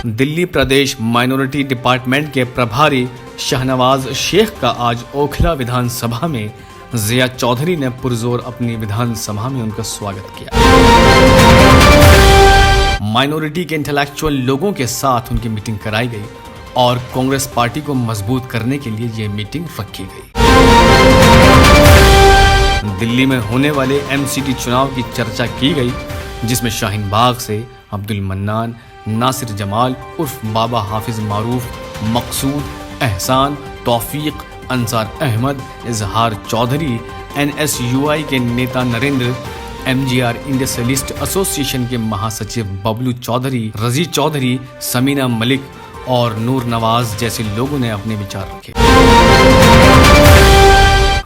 दिल्ली प्रदेश minority department के प्रभारी शहनवाज शेख का आज ओखला विधानसभा में जिया चौधरी ने पुरजोर अपनी विधानसभा में उनका स्वागत किया। माइनॉरिटी के इंटेलेक्चुअल लोगों के साथ उनकी मीटिंग कराई गई और कांग्रेस पार्टी को मजबूत करने के लिए ये मीटिंग रखी गई। दिल्ली में होने वाले एमसीडी चुनाव की चर्चा की गई, जिसमें शाहीन बाग से अब्दुल मन्नान, नासिर जमाल उर्फ बाबा हाफिज मारूफ, मकसूद, एहसान, तौफीक, अंसार अहमद, इजहार चौधरी, एनएसयूआई के नेता नरेंद्र, एमजीआर इंडस्ट्रियलिस्ट एसोसिएशन के महासचिव बबलू चौधरी, रजी चौधरी, समीना मलिक और नूर नवाज जैसे लोगों ने अपने विचार रखे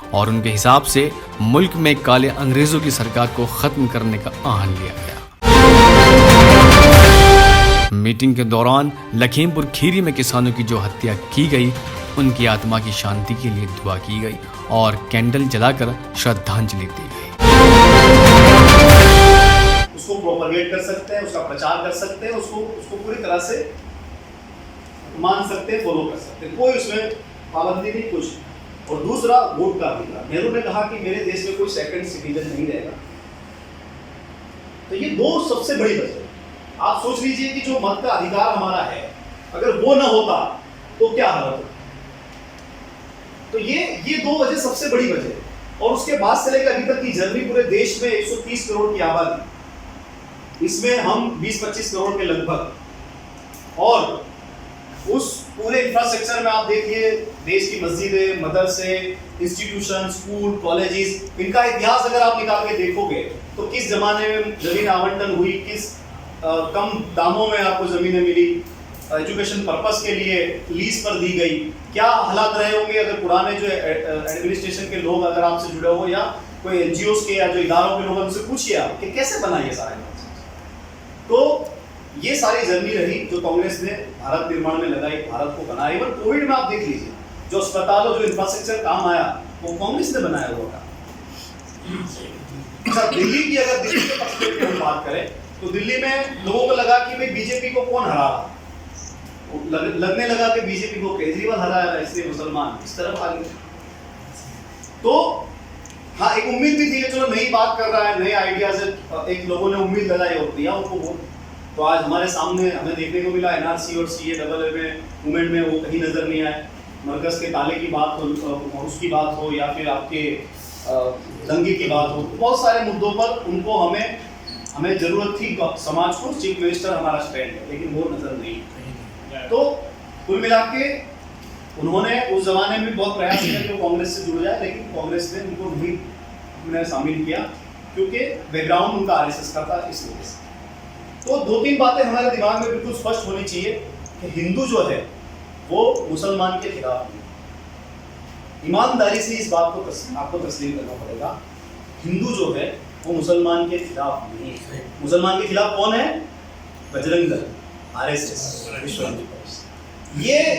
और उनके हिसाब से मुल्क में काले अंग्रेजों की सरकार को खत्म करने का आह्वान लिया गया। मीटिंग के दौरान लखीमपुर खीरी में किसानों की जो हत्या की गई, उनकी आत्मा की शांति के लिए दुआ की गई और कैंडल जलाकर श्रद्धांजलि दी गई। उसको प्रोपगेट कर सकते हैं, उसका प्रचार कर सकते हैं, उसको पूरी तरह से मान सकते हैं, फॉलो कर सकते हैं, कोई उसमें पाबंदी नहीं, कुछ। और दूसरा, वोट का अधिकार। नेहरू ने कहा कि मेरे देश में कोई सेकंड सिटीजन नहीं रहेगा। तो ये दो सबसे बड़ी वजह। आप सोच लीजिए कि जो मत का अधिकार हमारा है, अगर वो ना होता तो क्या हालत होती। तो ये दो वजह सबसे बड़ी वजह। और उसके बाद से लेकर अभी तक की जर्नी, पूरे देश में 130 करोड़ की आबादी, इसमें हम 20-25 करोड़ के लगभग, और उस पूरे इंफ्रास्ट्रक्चर में आप देखिए, देश की मस्जिदें, मदरसे, इंस्टीट्यूशन, स्कूल, कॉलेजेस, इनका इतिहास अगर आप निकाल के देखोगे तो किस जमाने में जमीन आवंटन हुई, किस कम दामों में आपको जमीनें मिली, एजुकेशन पर्पस के लिए लीज पर दी गई, क्या हालात रहे होंगे अगर पुराने जो एडमिनिस्ट्रेशन के लोग अगर आपसे जुड़े हो, या कोई एनजीओ के या जो इदारों के लोग, उनसे पूछिए आप कि कैसे बना ये सारा। तो ये सारी जर्नी रही जो कांग्रेस ने भारत निर्माण में लगाई, भारत को बनाया। इवन कोविड में आप देख लीजिए, जो अस्पताल और जो इंफ्रास्ट्रक्चर काम आया, वो कांग्रेस ने बनाया हुआ था। अच्छा, दिल्ली की अगर दिल्ली के पर्सपेक्टिव की हम बात करें तो दिल्ली में लोगों को लगा कि भाई बीजेपी को कौन हरा रहा, लगने लगा कि बीजेपी को केजरीवाल हरा रहा है, इसलिए मुसलमान इस तरफ आ गए। तो हाँ, एक उम्मीद भी थी कि चलो नई बात कर रहा है, नए आइडियाज, एक लोगों ने उम्मीद लगाई और दिया उनको वोट। तो आज हमारे सामने हमें देखने को मिला एनआरसी और सीएए में मूवमेंट में वो कहीं नजर नहीं आए। मरकज के ताले की बात हो, उसकी बात हो, या फिर आपके दंगे की बात हो, बहुत सारे मुद्दों पर उनको हमें जरूरत थी समाज को, चीफ मिनिस्टर हमारा स्टैंड है, लेकिन वो नजर नहीं। तो कुल मिला के उन्होंने उस जमाने में बहुत प्रयास किया कि वो कांग्रेस से जुड़ जाए, लेकिन कांग्रेस ने उनको नहीं शामिल किया, क्योंकि बैकग्राउंड उनका आरएसएस का था, इस वजह से। तो 2-3 बातें हमारे दिमाग में बिल्कुल स्पष्ट होनी चाहिए कि हिंदू जो है वो मुसलमान के खिलाफ नहीं। ईमानदारी से इस बात को आपको तस्लीम करना पड़ेगा। हिंदू जो है वो मुसलमान के खिलाफ नहीं है। मुसलमान के खिलाफ कौन है? बजरंग दल, आरएसएस, विश्व हिंदू परिषद।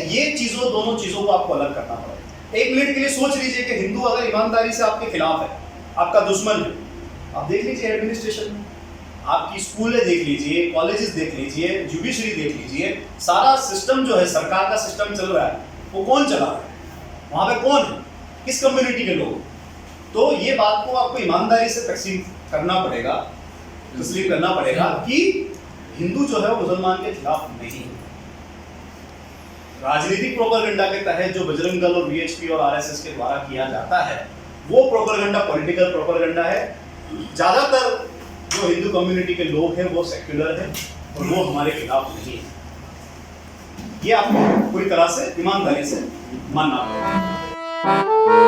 ये चीजों, दोनों चीजों को आपको अलग करना पड़ेगा। एक मिनट के लिए सोच लीजिए कि हिंदू अगर ईमानदारी से आपके खिलाफ है, आपका दुश्मन है, आप देख लीजिए एडमिनिस्ट्रेशन में, आपकी स्कूलें देख लीजिए, कॉलेजेस देख लीजिए, जुडिशरी देख लीजिए, सारा सिस्टम जो है, सरकार का सिस्टम चल रहा है, वो कौन चला रहा है? वहां पे कौन है? किस कम्युनिटी के लोग? तो ये बात को आपको ईमानदारी से तस्लीम करना पड़ेगा कि हिंदू जो है वो मुसलमान के खिलाफ नहीं है। राजनीतिक प्रोपेगेंडा के तहत जो बजरंग दल और वीएचपी और आरएसएस के द्वारा किया जाता है, वो प्रोपेगेंडा पॉलिटिकल प्रोपेगेंडा है। ज्यादातर जो हिंदू कम्युनिटी के लोग हैं वो सेक्युलर हैं और वो हमारे खिलाफ नहीं है। ये आपको पूरी तरह से ईमानदारी से मानना पड़ेगा।